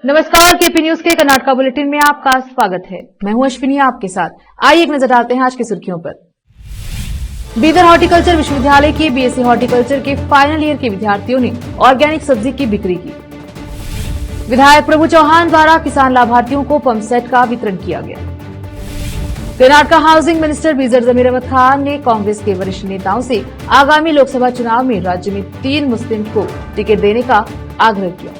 नमस्कार, KP news के Karnataka bulletin में आपका स्वागत है। मैं हूं अश्विनी आपके साथ। आइए एक नजर डालते हैं आज की सुर्खियों पर। बीदर हॉर्टिकल्चर विश्वविद्यालय के बीएससी हॉर्टिकल्चर के फाइनल ईयर के विद्यार्थियों ने ऑर्गेनिक सब्जी की बिक्री की। विधायक प्रभु चौहान द्वारा किसान लाभार्थियों को पंप सेट का वितरण किया गया। कर्नाटका हाउसिंग मिनिस्टर बीजर जमीर अहमद खान ने कांग्रेस के वरिष्ठ नेताओं से आगामी लोकसभा चुनाव में राज्य में 3 मुस्लिम को टिकट देने का आग्रह किया।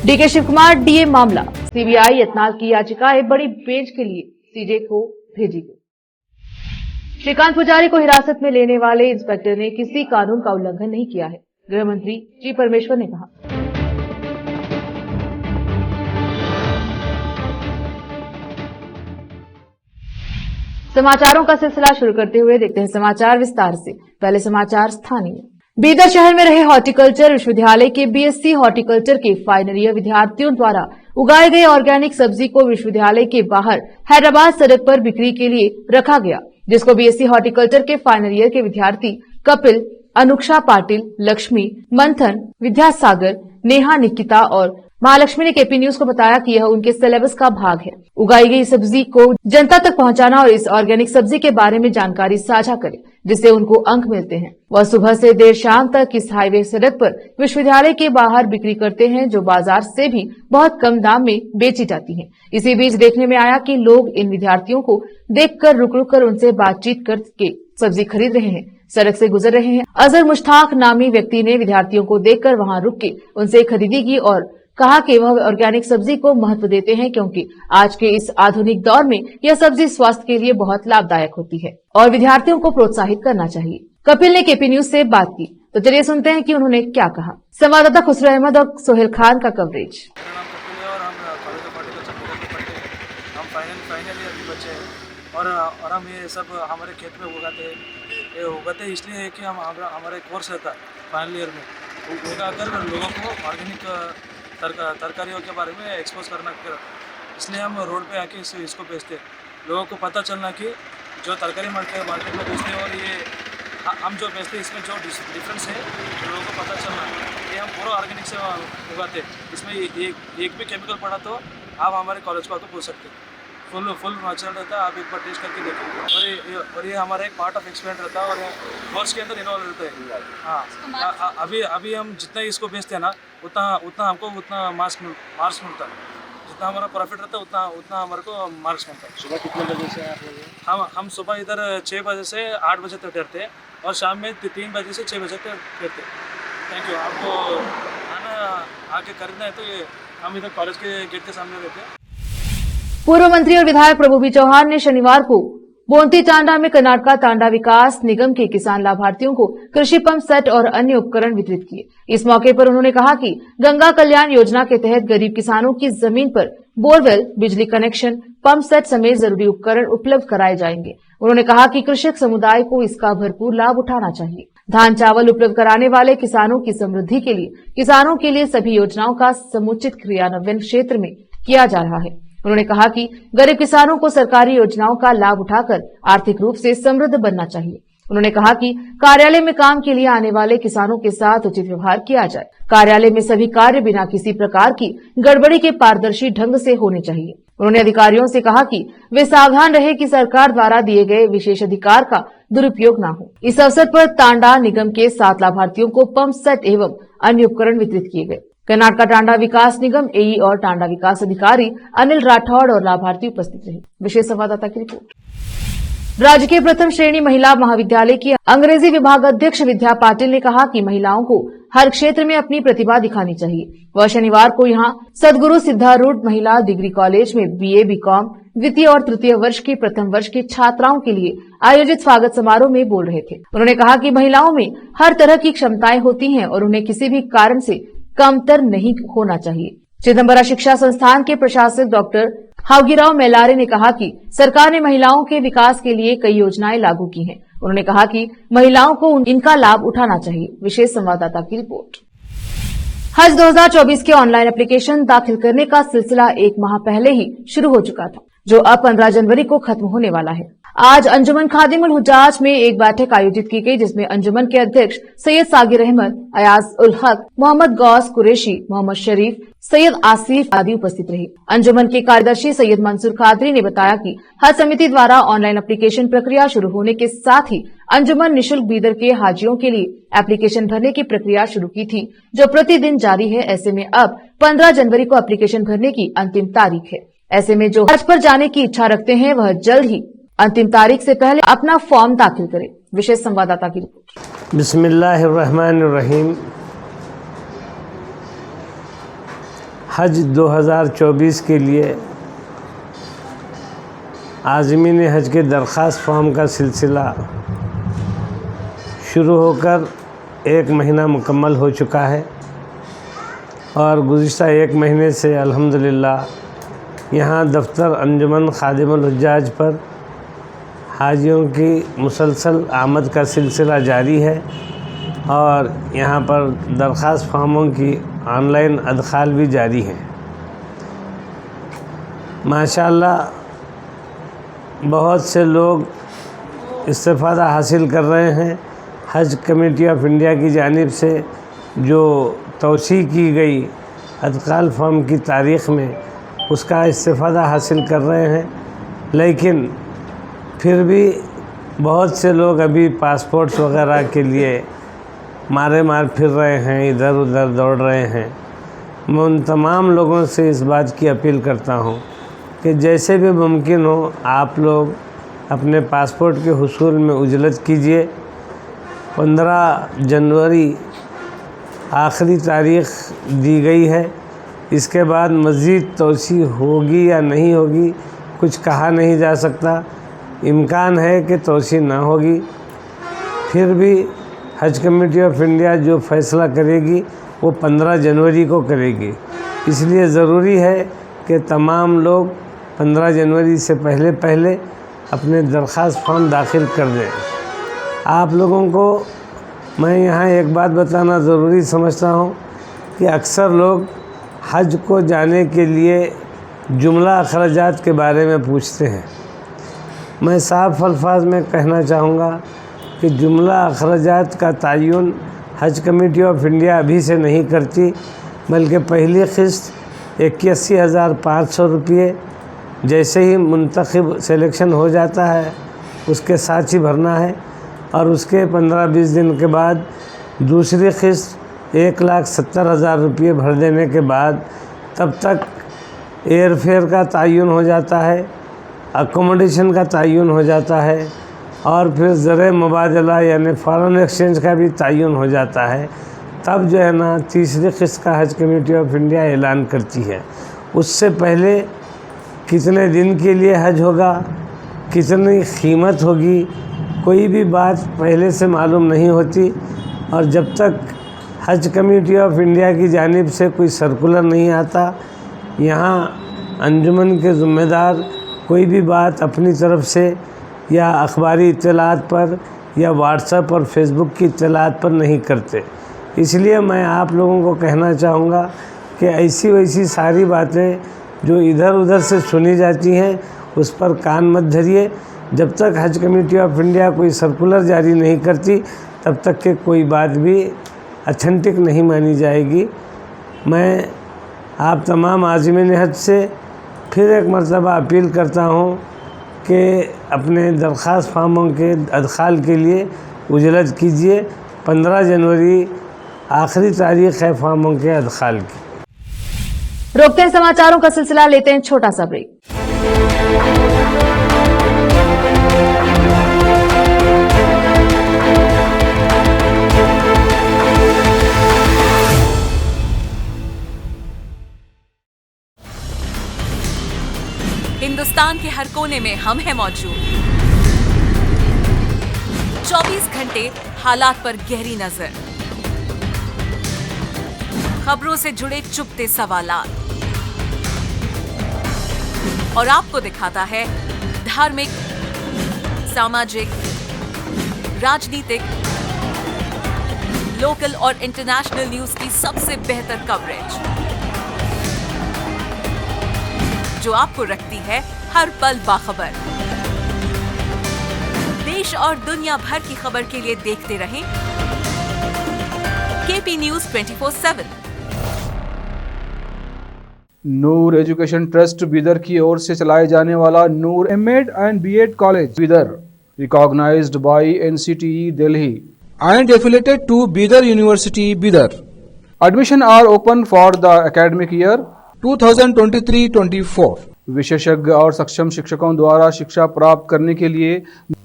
डीके शिव कुमार डीए मामला, सीबीआई यत्नाल की याचिकाएं बड़ी बेंच के लिए सीजे को भेजी गई। श्रीकांत पुजारी को हिरासत में लेने वाले इंस्पेक्टर ने किसी कानून का उल्लंघन नहीं किया है, गृह मंत्री जी परमेश्वर ने कहा। समाचारों का सिलसिला शुरू करते हुए देखते हैं समाचार विस्तार से। पहले समाचार स्थानीय। बीदर शहर में रहे हॉर्टिकल्चर विश्वविद्यालय के बीएससी हॉर्टिकल्चर के फाइनल ईयर विद्यार्थियों द्वारा उगाए गए ऑर्गेनिक सब्जी को विश्वविद्यालय के बाहर हैदराबाद सड़क पर बिक्री के लिए रखा गया, जिसको बीएससी हॉर्टिकल्चर के फाइनल ईयर के विद्यार्थी कपिल, अनुक्षा पाटिल, लक्ष्मी, मंथन, विद्यासागर, नेहा, निकिता और महालक्ष्मी ने केपी न्यूज को बताया कि यह उनके सिलेबस का भाग है। उगाई गई सब्जी को जनता तक पहुंचाना और इस ऑर्गेनिक सब्जी के बारे में जानकारी साझा करें, जिससे उनको अंक मिलते हैं। वह सुबह से देर शाम तक इस हाईवे सड़क पर विश्वविद्यालय के बाहर बिक्री करते हैं, जो बाजार से भी बहुत कम दाम में बेची जाती है। इसी बीच देखने में आया कि लोग इन विद्यार्थियों को देखकर रुक रुक कर उनसे बातचीत करके सब्जी खरीद रहे हैं, सड़क से गुजर रहे हैं। अजहर मुश्ताक नामी व्यक्ति ने विद्यार्थियों को देखकर वहां रुक के उनसे खरीदी की और कहा कि वह ऑर्गेनिक सब्जी को महत्व देते हैं, क्योंकि आज के इस आधुनिक दौर में यह सब्जी स्वास्थ्य के लिए बहुत लाभदायक होती है और विद्यार्थियों को प्रोत्साहित करना चाहिए। कपिल ने केपी न्यूज से बात की, तो चलिए सुनते हैं कि उन्होंने क्या कहा। संवाददाता खुसरो अहमद और सोहेल खान का कवरेज। और हम ये सब हमारे खेत में उगाते हैं इसलिए कि हम हमारे कोर्स रहता फाइनल ईयर में उगाकर लोगों को ऑर्गेनिक तरकारियों के बारे में एक्सपोज करना, इसलिए हम रोड पे आके इसको बेचते हैं। लोगों को पता चलना कि जो तरकारी मार्केट में बेचते हैं और ये हम जो बेचते हैं इसमें जो डिफरेंस है लोगों को पता चलना कि हम पूरा ऑर्गेनिक से उगाते हैं। इसमें एक भी केमिकल पड़ा तो आप हमारे कॉलेज को आकर पूछ सकते हैं। फुल नेचुरल रहता है, आप एक बार टेस्ट करके देखें। और ये हमारा एक पार्ट ऑफ एक्सपेरिमेंट रहता है और कोर्स के अंदर इन्वॉल्व रहता है। हाँ, अभी हम जितना इसको बेचते हैं ना उतना हमको मार्क्स मिलता है। जितना हमारा प्रॉफिट रहता है उतना हमारे को मार्क्स मिलता है। सुबह कितने बजे से आप हम सुबह इधर 6 बजे से 8 बजे तक ठहरते हैं और शाम में 3 बजे से 6 बजे तक ठहरते हैं। Thank you. आपको आना आके खरीदना है तो हम इधर कॉलेज के गेट के सामने रहते हैं। पूर्व मंत्री और विधायक प्रभु चौहान ने शनिवार को बोंती टांडा में कर्नाटका टांडा विकास निगम के किसान लाभार्थियों को कृषि पंप सेट और अन्य उपकरण वितरित किए। इस मौके पर उन्होंने कहा कि गंगा कल्याण योजना के तहत गरीब किसानों की जमीन पर बोरवेल, बिजली कनेक्शन, पंप सेट समेत जरूरी उपकरण उपलब्ध कराए जाएंगे। उन्होंने कहा कि कृषक समुदाय को इसका भरपूर लाभ उठाना चाहिए। धान चावल उपलब्ध कराने वाले किसानों की समृद्धि के लिए किसानों के लिए सभी योजनाओं का समुचित क्रियान्वयन क्षेत्र में किया जा रहा है। उन्होंने कहा कि गरीब किसानों को सरकारी योजनाओं का लाभ उठाकर आर्थिक रूप से समृद्ध बनना चाहिए। उन्होंने कहा कि कार्यालय में काम के लिए आने वाले किसानों के साथ उचित व्यवहार किया जाए। कार्यालय में सभी कार्य बिना किसी प्रकार की गड़बड़ी के पारदर्शी ढंग से होने चाहिए। उन्होंने अधिकारियों से कहा कि वे सावधान रहे कि सरकार द्वारा दिए गए विशेष अधिकार का दुरुपयोग न हो। इस अवसर पर टांडा निगम के 7 लाभार्थियों को पंप सेट एवं अन्य उपकरण वितरित किए गए। कर्नाटका टांडा विकास निगम एई और टांडा विकास अधिकारी अनिल राठौड़ और लाभार्थी उपस्थित रहे। विशेष संवाददाता की रिपोर्ट। राज्य के प्रथम श्रेणी महिला महाविद्यालय की अंग्रेजी विभाग अध्यक्ष विद्या पाटिल ने कहा कि महिलाओं को हर क्षेत्र में अपनी प्रतिभा दिखानी चाहिए। वह शनिवार को यहां सदगुरु सिद्धारूढ़ महिला डिग्री कॉलेज में बीए, बीकॉम द्वितीय और तृतीय वर्ष की प्रथम वर्ष की छात्राओं के लिए आयोजित स्वागत समारोह में बोल रहे थे। उन्होंने कहा कि महिलाओं में हर तरह की क्षमताएं होती हैं और उन्हें किसी भी कारण से कमतर नहीं होना चाहिए। चिदम्बरा शिक्षा संस्थान के प्रशासक डॉक्टर हावगीराव मेलारे ने कहा कि सरकार ने महिलाओं के विकास के लिए कई योजनाएं लागू की हैं। उन्होंने कहा कि महिलाओं को इनका लाभ उठाना चाहिए। विशेष संवाददाता की रिपोर्ट। हज 2024 के ऑनलाइन एप्लीकेशन दाखिल करने का सिलसिला 1 माह पहले ही शुरू हो चुका था। जो अब 15 जनवरी को खत्म होने वाला है। आज अंजुमन खादिमुल हुज्जाज में एक बैठक आयोजित की गई, जिसमें अंजुमन के अध्यक्ष सैयद सागिर अहमद, अयाज उल हक, मोहम्मद गौस कुरैशी, मोहम्मद शरीफ, सैयद आसिफ आदि उपस्थित रहे। अंजुमन के कार्यदर्शी सैयद मंसूर कादरी ने बताया कि हज समिति द्वारा ऑनलाइन एप्लीकेशन प्रक्रिया शुरू होने के साथ ही अंजुमन निःशुल्क बीदर के हाजियों के लिए एप्लीकेशन भरने की प्रक्रिया शुरू की थी, जो प्रतिदिन जारी है। ऐसे में अब 15 जनवरी को एप्लीकेशन भरने की अंतिम तारीख है। ऐसे में जो हज पर जाने की इच्छा रखते हैं वह जल्द ही अंतिम तारीख से पहले अपना फॉर्म दाखिल करें। विशेष संवाददाता की रिपोर्ट। बिस्मिल्लाहिर्रहमानिर्रहीम। हज 2024 के लिए आज़मीन हज के दरख्वास्त फॉर्म का सिलसिला शुरू होकर 1 महीना मुकम्मल हो चुका है और गुज़िश्ता 1 महीने से अल्हम्दुलिल्लाह यहाँ दफ्तर अंजुमन खादिमुल हुज्जाज पर हाजियों की मुसलसल आमद का सिलसिला जारी है और यहाँ पर दरख्वास्त फॉर्मों की ऑनलाइन अदखाल भी जारी है। माशाअल्लाह बहुत से लोग इस्तिफ़ादा हासिल कर रहे हैं। हज कमेटी ऑफ इंडिया की जानिब से जो तौसी की गई अदखाल फॉर्म की तारीख़ में उसका इस्तिफ़ादा हासिल कर रहे हैं, लेकिन फिर भी बहुत से लोग अभी पासपोर्ट्स वगैरह के लिए मार फिर रहे हैं, इधर उधर दौड़ रहे हैं। मैं उन तमाम लोगों से इस बात की अपील करता हूँ कि जैसे भी मुमकिन हो आप लोग अपने पासपोर्ट के हुसूल में उजलत कीजिए। 15 जनवरी आखिरी तारीख़ दी गई है। इसके बाद मज़ीद तौसी होगी या नहीं होगी कुछ कहा नहीं जा सकता। इम्कान है कि तौसी ना होगी। फिर भी हज कमेटी ऑफ इंडिया जो फ़ैसला करेगी वो 15 जनवरी को करेगी। इसलिए ज़रूरी है कि तमाम लोग 15 जनवरी से पहले पहले अपने दरख्वास्त फॉर्म दाखिल कर दें। आप लोगों को मैं यहाँ एक बात बताना ज़रूरी समझता हूँ कि अक्सर लोग हज को जाने के लिए जुमला अखराजात के बारे में पूछते हैं। मैं साफ अल्फाज में कहना चाहूँगा कि जुमला अखराजात का तयन हज कमेटी ऑफ इंडिया अभी से नहीं करती, बल्कि पहली किस्त 81,500 रुपये जैसे ही मुंतखब सिलेक्शन हो जाता है उसके साथ ही भरना है और उसके 15-20 दिन के बाद दूसरी किस्त 1,70,000 रुपये भर देने के बाद तब तक एयर फेयर का तयन हो जाता है, अकोमोडेशन का तयन हो जाता है और फिर ज़र मुबादला यानी फ़ॉरेन एक्सचेंज का भी तयन हो जाता है। तब जो है ना तीसरी किस्त का हज कमेटी ऑफ इंडिया ऐलान करती है। उससे पहले कितने दिन के लिए हज होगा, कितनी कीमत होगी, कोई भी बात पहले से मालूम नहीं होती और जब तक हज कमेटी ऑफ इंडिया की जानिब से कोई सर्कुलर नहीं आता, यहाँ अंजुमन के ज़िम्मेदार कोई भी बात अपनी तरफ से या अखबारी इत्तलात पर या व्हाट्सएप और फेसबुक की इत्तलात पर नहीं करते। इसलिए मैं आप लोगों को कहना चाहूँगा कि ऐसी वैसी सारी बातें जो इधर उधर से सुनी जाती हैं उस पर कान मत धरिए। जब तक हज कमेटी ऑफ इंडिया कोई सर्कुलर जारी नहीं करती तब तक के कोई बात भी ऑथेंटिक नहीं मानी जाएगी। मैं आप तमाम आज़मीन हज से फिर एक मरतबा अपील करता हूँ कि अपने दरख्वास्त फार्मों के अदखाल के लिए उजलत कीजिए। 15 जनवरी आखिरी तारीख़ है फार्मों के अदखाल की। रोकते हैं समाचारों का सिलसिला, लेते हैं छोटा सा ब्रेक। हिंदुस्तान के हर कोने में हम हैं मौजूद। 24 घंटे हालात पर गहरी नजर, खबरों से जुड़े चुपते सवालात और आपको दिखाता है धार्मिक, सामाजिक, राजनीतिक, लोकल और इंटरनेशनल न्यूज की सबसे बेहतर कवरेज जो आपको रखती है हर पल बाखबर। देश और दुनिया भर की खबर के लिए देखते रहें KP news 24/7। Noor education trust Bidar की ओर से चलाए जाने वाला Noor MEd and BEd college Bidar, recognised by NCTE Delhi and affiliated to Bidar University, Bidar. Admission are open for the academic year 2023-24. विशेषज्ञ और सक्षम शिक्षकों द्वारा शिक्षा प्राप्त करने के लिए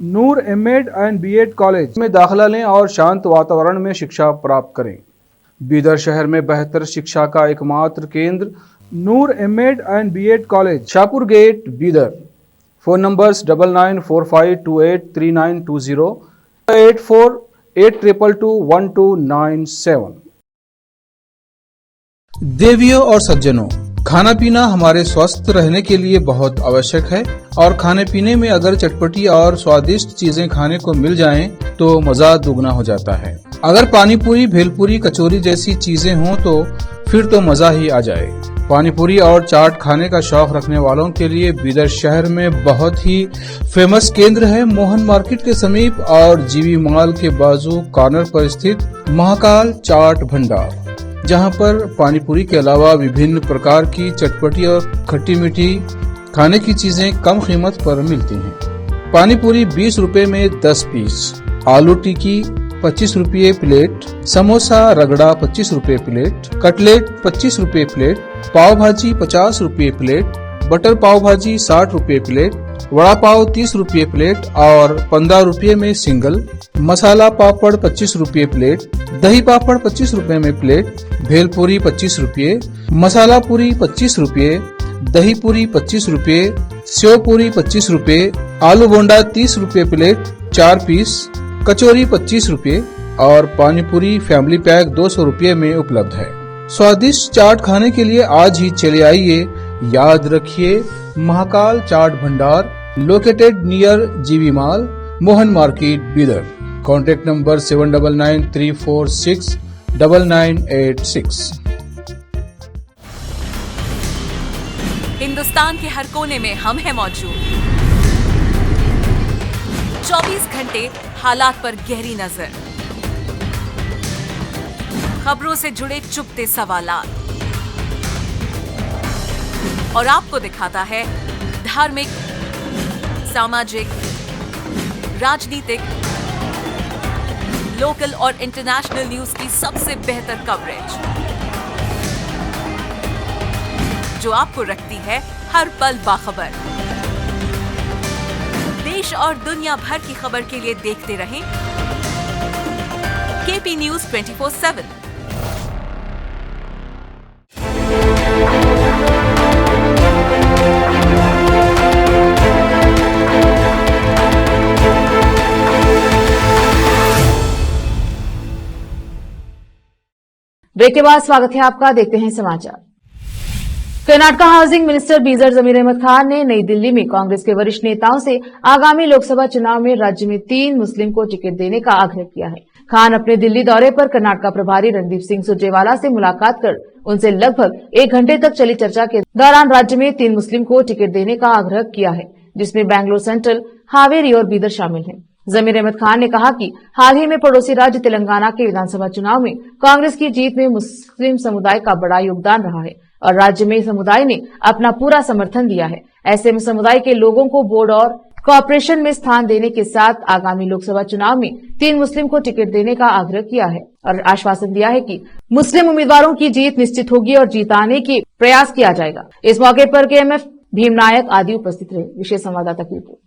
नूर एमएड एंड बीएड कॉलेज में दाखिला लें और शांत वातावरण में शिक्षा प्राप्त करें। बीदर शहर में बेहतर शिक्षा का एकमात्र केंद्र Noor MEd and BEd college, Shahpur gate, Bidar. Phone numbers 9945283920, 8482221297। देवियों और सज्जनों, खाना पीना हमारे स्वस्थ रहने के लिए बहुत आवश्यक है और खाने पीने में अगर चटपटी और स्वादिष्ट चीजें खाने को मिल जाएं तो मजा दुगना हो जाता है। अगर पानी पूरी, भेलपूरी, कचौरी जैसी चीजें हों तो फिर तो मजा ही आ जाए। पानी पूरी और चाट खाने का शौक रखने वालों के लिए बीदर शहर में बहुत ही फेमस केंद्र है मोहन मार्केट के समीप और जीवी मॉल के बाजू कॉर्नर पर स्थित महाकाल चाट भंडार, जहां पर पानी पूरी के अलावा विभिन्न प्रकार की चटपटी और खट्टी मीठी खाने की चीजें कम कीमत पर मिलती हैं। पानी पूरी 20 रुपए में 10 पीस, आलू टिक्की 25 रुपये प्लेट, समोसा रगड़ा 25 रुपये प्लेट, कटलेट 25 रुपये प्लेट, पाव भाजी 50 रुपये प्लेट, बटर पाव भाजी 60 रुपये प्लेट, वड़ा पाव 30 रुपये प्लेट और 15 रुपये में सिंगल, मसाला पापड़ 25 रुपये प्लेट, दही पापड़ 25 रुपये में प्लेट, भेलपूरी 25 रुपये, मसाला पूरी 25 रुपये, दही पूरी 25 रुपये, सेव पूरी 25 रुपये, आलू बोंडा 30 रुपये प्लेट 4 पीस, कचौरी 25 रुपये और पानी पूरी फैमिली पैक 200 रुपये में उपलब्ध है। स्वादिष्ट चाट खाने के लिए आज ही चले आइए। याद रखिए, महाकाल चाट भंडार, लोकेटेड नियर जीवी mall, Mohan market, Bidar. Contact number 7993469986। Hindustan के हर कोने में हम हैं मौजूद। 24 घंटे हालात पर गहरी नजर, खबरों से जुड़े चुपते सवालात और आपको दिखाता है धार्मिक, सामाजिक, राजनीतिक, लोकल और इंटरनेशनल न्यूज की सबसे बेहतर कवरेज, जो आपको रखती है हर पल बाखबर। देश और दुनिया भर की खबर के लिए देखते रहें केपी न्यूज 24/7। ब्रेक के बाद स्वागत है आपका। देखते हैं समाचार। कर्नाटक हाउसिंग मिनिस्टर बीजर जमीर अहमद खान ने नई दिल्ली में कांग्रेस के वरिष्ठ नेताओं से आगामी लोकसभा चुनाव में राज्य में 3 मुस्लिम को टिकट देने का आग्रह किया है। खान अपने दिल्ली दौरे पर कर्नाटक प्रभारी रणदीप सिंह सुरजेवाला से मुलाकात कर उनसे लगभग 1 घंटे तक चली चर्चा के दौरान राज्य में 3 मुस्लिम को टिकट देने का आग्रह किया है, जिसमें बैंगलोर सेंट्रल, हावेरी और बीदर शामिल हैं। जमीर अहमद खान ने कहा कि हाल ही में पड़ोसी राज्य तेलंगाना के विधानसभा चुनाव में कांग्रेस की जीत में मुस्लिम समुदाय का बड़ा योगदान रहा है और राज्य में समुदाय ने अपना पूरा समर्थन दिया है। ऐसे में समुदाय के लोगों को बोर्ड और कॉर्पोरेशन में स्थान देने के साथ आगामी लोकसभा चुनाव में 3 मुस्लिम को टिकट देने का आग्रह किया है और आश्वासन दिया है कि मुस्लिम उम्मीदवारों की जीत निश्चित होगी और जीताने की प्रयास किया जाएगा। इस मौके पर केएमएफ भीम नायक आदि उपस्थित रहे। विशेष संवाददाता की रिपोर्ट।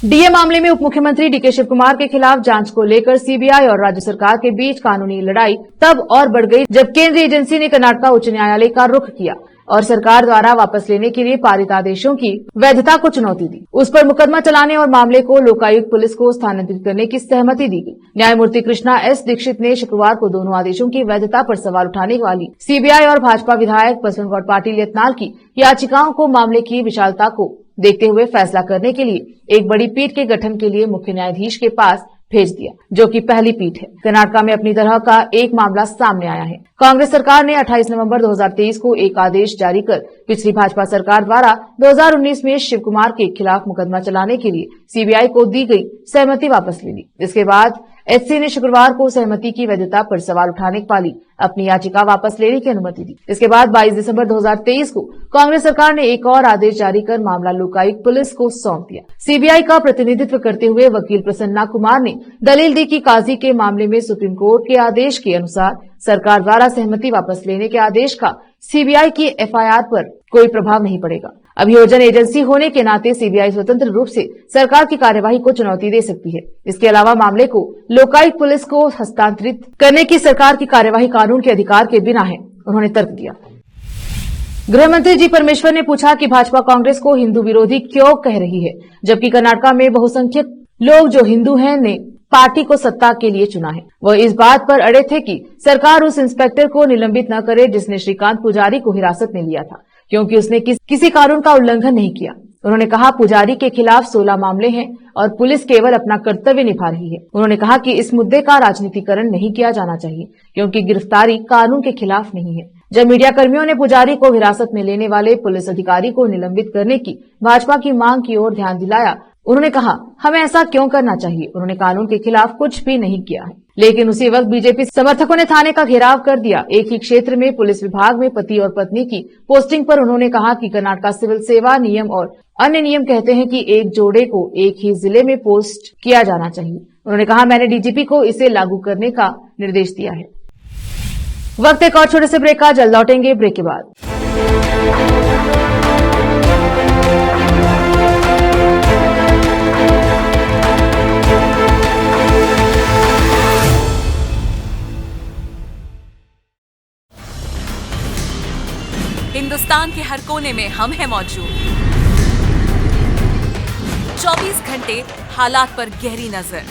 डीए मामले में उप मुख्यमंत्री डीके शिव कुमार के खिलाफ जांच को लेकर सीबीआई और राज्य सरकार के बीच कानूनी लड़ाई तब और बढ़ गई जब केंद्रीय एजेंसी ने कर्नाटक उच्च न्यायालय का रुख किया और सरकार द्वारा वापस लेने के लिए पारित आदेशों की वैधता को चुनौती दी। उस पर मुकदमा चलाने और मामले को लोकायुक्त पुलिस को स्थानांतरित करने की सहमति दी गई। न्यायमूर्ति कृष्णा एस दीक्षित ने शुक्रवार को दोनों आदेशों की वैधता पर सवाल उठाने वाली सीबीआई और भाजपा विधायक बसवनगौड़ पाटिल यत्नाल की याचिकाओं को मामले की विशालता को देखते हुए फैसला करने के लिए एक बड़ी पीठ के गठन के लिए मुख्य न्यायाधीश के पास भेज दिया, जो कि पहली पीठ है। कर्नाटक में अपनी तरह का एक मामला सामने आया है। कांग्रेस सरकार ने 28 नवंबर 2023 को एक आदेश जारी कर पिछली भाजपा सरकार द्वारा 2019 में शिव कुमार के खिलाफ मुकदमा चलाने के लिए सीबीआई को दी गई सहमति वापस ले ली। इसके बाद एचसी ने शुक्रवार को सहमति की वैधता पर सवाल उठाने वाली अपनी याचिका वापस लेने की अनुमति दी। इसके बाद 22 दिसंबर 2023 को कांग्रेस सरकार ने एक और आदेश जारी कर मामला लोकायुक्त पुलिस को सौंप दिया। सीबीआई का प्रतिनिधित्व करते हुए वकील प्रसन्ना कुमार ने दलील दी कि काजी के मामले में सुप्रीम कोर्ट के आदेश के अनुसार सरकार द्वारा सहमति वापस लेने के आदेश का सीबीआई की एफआईआर पर कोई प्रभाव नहीं पड़ेगा। अभियोजन एजेंसी होने के नाते सीबीआई स्वतंत्र रूप से सरकार की कार्यवाही को चुनौती दे सकती है। इसके अलावा मामले को लोकायुक्त पुलिस को हस्तांतरित करने की सरकार की कार्यवाही कानून के अधिकार के बिना है, उन्होंने तर्क दिया। गृह मंत्री जी परमेश्वर ने पूछा कि भाजपा कांग्रेस को हिंदू विरोधी क्यों कह रही है, जबकि कर्नाटक में बहुसंख्यक लोग जो हिंदू हैं ने पार्टी को सत्ता के लिए चुना है। वह इस बात पर अड़े थे कि सरकार उस इंस्पेक्टर को निलंबित न करे जिसने श्रीकांत पुजारी को हिरासत में लिया था, क्योंकि उसने किसी कानून का उल्लंघन नहीं किया। उन्होंने कहा पुजारी के खिलाफ 16 मामले हैं और पुलिस केवल अपना कर्तव्य निभा रही है। उन्होंने कहा कि इस मुद्दे का राजनीतिकरण नहीं किया जाना चाहिए, क्योंकि गिरफ्तारी कानून के खिलाफ नहीं है। जब मीडिया कर्मियों ने पुजारी को हिरासत में लेने वाले पुलिस अधिकारी को निलंबित करने की भाजपा की मांग की ओर ध्यान दिलाया, उन्होंने कहा हमें ऐसा क्यों करना चाहिए। उन्होंने कानून के खिलाफ कुछ भी नहीं किया है, लेकिन उसी वक्त बीजेपी समर्थकों ने थाने का घेराव कर दिया। एक ही क्षेत्र में पुलिस विभाग में पति और पत्नी की पोस्टिंग पर उन्होंने कहा कि कर्नाटक सिविल सेवा नियम और अन्य नियम कहते हैं कि एक जोड़े को एक ही जिले में पोस्ट किया जाना चाहिए। उन्होंने कहा मैंने डीजीपी को इसे लागू करने का निर्देश दिया है। वक्त एक और छोटे से ब्रेक का, जल्द लौटेंगे ब्रेक के बाद। हिंदुस्तान के हर कोने में हम हैं मौजूद। 24 घंटे हालात पर गहरी नजर,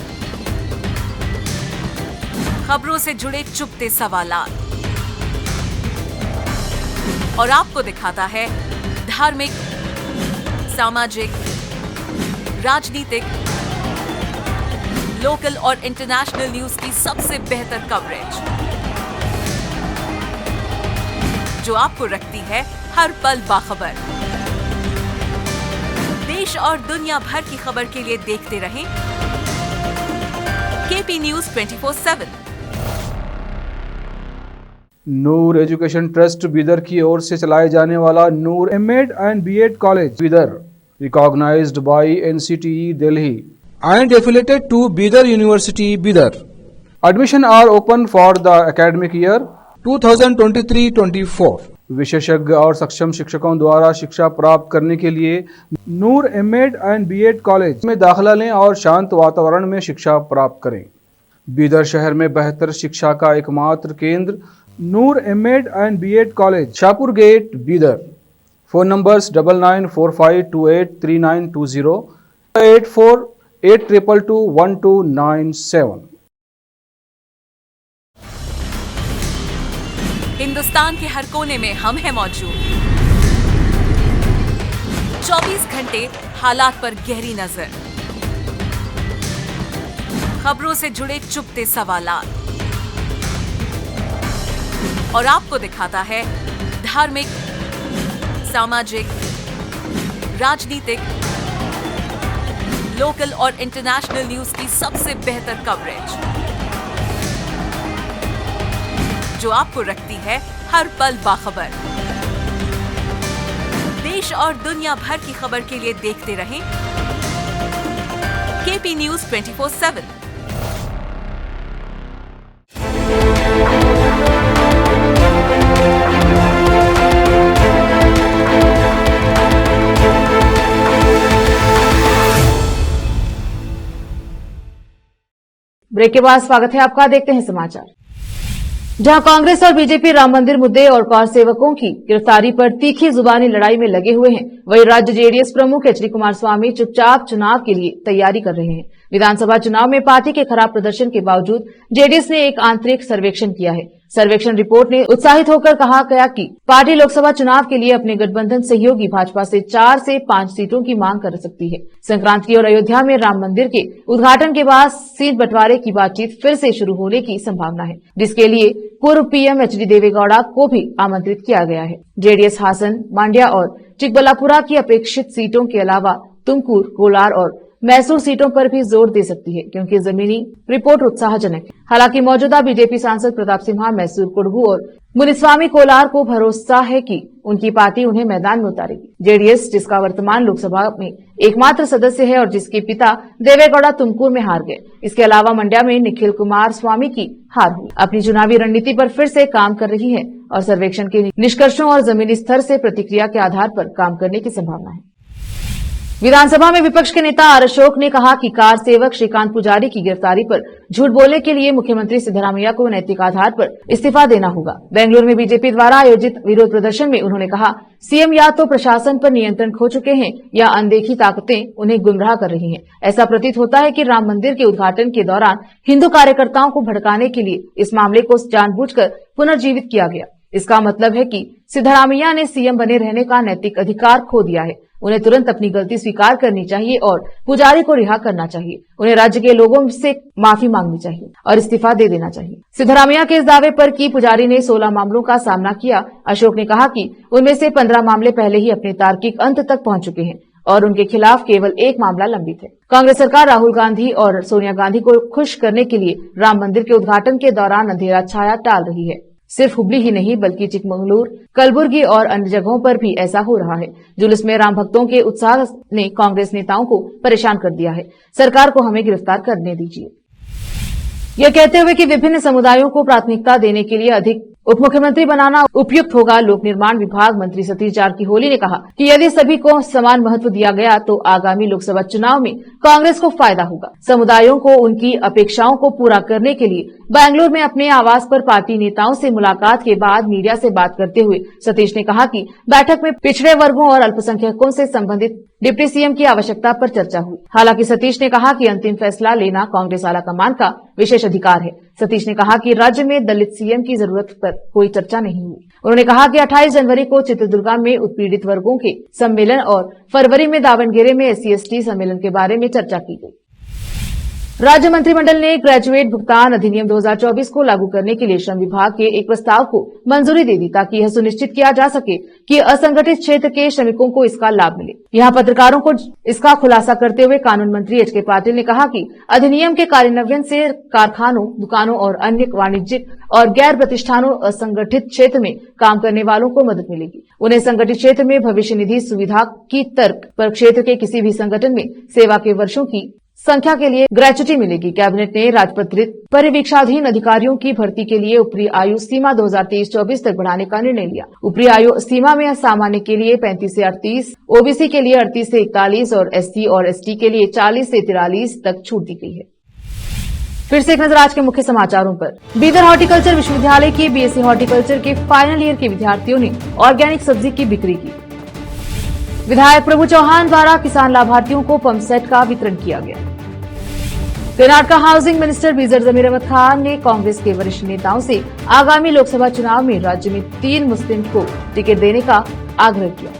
खबरों से जुड़े चुपते सवालात, और आपको दिखाता है धार्मिक, सामाजिक, राजनीतिक, लोकल और इंटरनेशनल न्यूज की सबसे बेहतर कवरेज, जो आपको रखती है हर पल बाखबर। देश और दुनिया भर की खबर के लिए देखते रहें KP news 24/7। Noor education trust Bidar की ओर से चलाए जाने वाला Noor MEd and BEd college Bidar, recognised by NCTE Delhi and affiliated to Bidar university Bidar. Admission are open for the academic year 2023-24। विशेषज्ञ और सक्षम शिक्षकों द्वारा शिक्षा प्राप्त करने के लिए नूर एमएड एंड बीएड कॉलेज में दाखिला लें और शांत वातावरण में शिक्षा प्राप्त करें। बीदर शहर में बेहतर शिक्षा का एकमात्र केंद्र Noor MEd and BEd college, Shahpur gate, Bidar. Phone numbers 9945283920, 8482221297। Hindustan के हर कोने में हम हैं मौजूद। 24 घंटे हालात पर गहरी नजर, खबरों से जुड़े चुपते सवालात, और आपको दिखाता है धार्मिक, सामाजिक, राजनीतिक, लोकल और इंटरनेशनल न्यूज की सबसे बेहतर कवरेज, जो आपको रखती है हर पल बाखबर। देश और दुनिया भर की खबर के लिए देखते रहें केपी न्यूज 24/7। ब्रेक के बाद स्वागत है आपका। देखते हैं समाचार। जहां कांग्रेस और बीजेपी राम मंदिर मुद्दे और कार सेवकों की गिरफ्तारी पर तीखी जुबानी लड़ाई में लगे हुए हैं, वहीं राज्य जेडीएस प्रमुख एचडी कुमारस्वामी चुपचाप चुनाव के लिए तैयारी कर रहे हैं। विधानसभा चुनाव में पार्टी के खराब प्रदर्शन के बावजूद जेडीएस ने एक आंतरिक सर्वेक्षण किया है। सर्वेक्षण रिपोर्ट ने उत्साहित होकर कहा गया कि पार्टी लोकसभा चुनाव के लिए अपने गठबंधन सहयोगी भाजपा से 4 से 5 सीटों की मांग कर सकती है। संक्रांति और अयोध्या में राम मंदिर के उद्घाटन के बाद सीट बंटवारे की बातचीत फिर से शुरू होने की संभावना है, जिसके लिए पूर्व पीएम एचडी देवेगौड़ा को भी आमंत्रित किया गया है। जेडीएस हासन, मांड्या और चिकबल्लापुरा की अपेक्षित सीटों के अलावा तुमकुर, कोलार और मैसूर सीटों पर भी जोर दे सकती है, क्योंकि जमीनी रिपोर्ट उत्साहजनक है। हालांकि मौजूदा बीजेपी सांसद प्रताप सिन्हा मैसूर, कुड़गू और मुनिस्वामी कोलार को भरोसा है कि उनकी पार्टी उन्हें मैदान में उतारेगी। जेडीएस, जिसका वर्तमान लोकसभा में एकमात्र सदस्य है और जिसके पिता देवेगौड़ा तुमकुर में हार गए, इसके अलावा मंड्या में निखिल कुमार स्वामी की हार हुई, अपनी चुनावी रणनीति पर फिर से काम कर रही है और सर्वेक्षण के निष्कर्षों और जमीनी स्तर से प्रतिक्रिया के आधार पर काम करने की संभावना है। विधानसभा में विपक्ष के नेता आर अशोक ने कहा कि कार सेवक श्रीकांत पुजारी की गिरफ्तारी पर झूठ बोलने के लिए मुख्यमंत्री सिद्धरामैया को नैतिक आधार पर इस्तीफा देना होगा। बेंगलुरु में बीजेपी द्वारा आयोजित विरोध प्रदर्शन में उन्होंने कहा, सीएम या तो प्रशासन पर नियंत्रण खो चुके हैं या अनदेखी ताकतें उन्हें गुमराह कर रही हैं। ऐसा प्रतीत होता है कि राम मंदिर के उद्घाटन के दौरान हिंदू कार्यकर्ताओं को भड़काने के लिए इस मामले को जानबूझकर पुनर्जीवित किया गया। इसका मतलब है कि सिद्धरामैया ने सीएम बने रहने का नैतिक अधिकार खो दिया है। उन्हें तुरंत अपनी गलती स्वीकार करनी चाहिए और पुजारी को रिहा करना चाहिए। उन्हें राज्य के लोगों से माफी मांगनी चाहिए और इस्तीफा दे देना चाहिए। सिद्धरामैया के इस दावे पर कि पुजारी ने 16 मामलों का सामना किया, अशोक ने कहा कि उनमें से 15 मामले पहले ही अपने तार्किक अंत तक पहुंच चुके हैं और उनके खिलाफ केवल 1 मामला लंबित है। कांग्रेस सरकार राहुल गांधी और सोनिया गांधी को खुश करने के लिए राम मंदिर के उद्घाटन के दौरान अंधेरा छाया टाल रही है। सिर्फ हुबली ही नहीं बल्कि चिकमंगलुरु, कलबुर्गी और अन्य जगहों पर भी ऐसा हो रहा है। जुलूस में राम भक्तों के उत्साह ने कांग्रेस नेताओं को परेशान कर दिया है। सरकार को हमें गिरफ्तार करने दीजिए। यह कहते हुए कि विभिन्न समुदायों को प्राथमिकता देने के लिए अधिक उप मुख्यमंत्री बनाना उपयुक्त होगा, लोक निर्माण विभाग मंत्री सतीश जारकीहोली ने कहा कि यदि सभी को समान महत्व दिया गया तो आगामी लोकसभा चुनाव में कांग्रेस को फायदा होगा। समुदायों को उनकी अपेक्षाओं को पूरा करने के लिए बेंगलुरु में अपने आवास पर पार्टी नेताओं से मुलाकात के बाद मीडिया से बात करते हुए सतीश ने कहा कि बैठक में पिछड़े वर्गों और अल्पसंख्यकों से संबंधित डिप्टी सीएम की आवश्यकता पर चर्चा हुई। हालांकि सतीश ने कहा कि अंतिम फैसला लेना कांग्रेस आलाकमान का विशेष अधिकार है। सतीश ने कहा कि राज्य में दलित सीएम की जरूरत पर कोई चर्चा नहीं हुई। उन्होंने कहा कि 28 जनवरी को चित्रदुर्गा में उत्पीड़ित वर्गों के सम्मेलन और फरवरी में दावणगेरे में SC/ST सम्मेलन के बारे में चर्चा की गई। राज्य मंत्रिमंडल ने ग्रेजुएट भुगतान अधिनियम 2024 को लागू करने के लिए श्रम विभाग के एक प्रस्ताव को मंजूरी दे दी, ताकि यह सुनिश्चित किया जा सके कि असंगठित क्षेत्र के श्रमिकों को इसका लाभ मिले। यहां पत्रकारों को इसका खुलासा करते हुए कानून मंत्री HK पाटिल ने कहा कि अधिनियम के कार्यान्वयन से कारखानों, दुकानों और अन्य वाणिज्यिक और गैर प्रतिष्ठानों असंगठित क्षेत्र में काम करने वालों को मदद मिलेगी। उन्हें संगठित क्षेत्र में भविष्य निधि सुविधा की तर्क पर क्षेत्र के किसी भी संगठन में सेवा के वर्षों की संख्या के लिए ग्रेच्युटी मिलेगी। कैबिनेट ने राजपत्रित परिवीक्षाधीन अधिकारियों की भर्ती के लिए ऊपरी आयु सीमा 2023-24 तक बढ़ाने का निर्णय लिया। ऊपरी आयु सीमा में सामान्य के लिए 35 से 38, ओबीसी के लिए 38 से 41 और SC और ST के लिए 40 से 43 तक छूट दी गई है। फिर से एक नजर आज के मुख्य समाचारों पर। बीदर हॉर्टिकल्चर विश्वविद्यालय के BSc हॉर्टिकल्चर के फाइनल ईयर के विद्यार्थियों ने ऑर्गेनिक सब्जी की बिक्री की। विधायक प्रभु चौहान द्वारा किसान लाभार्थियों को पंप सेट का वितरण किया गया। कर्नाटका हाउसिंग मिनिस्टर बीजर जमीर अहमद खान ने कांग्रेस के वरिष्ठ नेताओं से आगामी लोकसभा चुनाव में राज्य में 3 मुस्लिम को टिकट देने का आग्रह किया।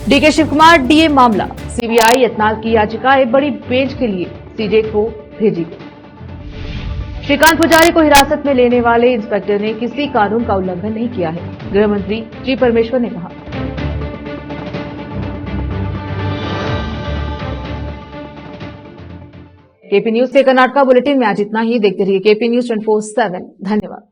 DK शिव कुमार DA मामला, CBI यत्नाल की याचिकाएं बड़ी बेंच के लिए CJ को भेजी गई। श्रीकांत पुजारी को हिरासत में लेने वाले इंस्पेक्टर ने किसी कानून का उल्लंघन नहीं किया है, गृह मंत्री जी परमेश्वर ने कहा। KP न्यूज से कर्नाटका बुलेटिन में आज इतना ही। देखते रहिए KP News 24/7। धन्यवाद।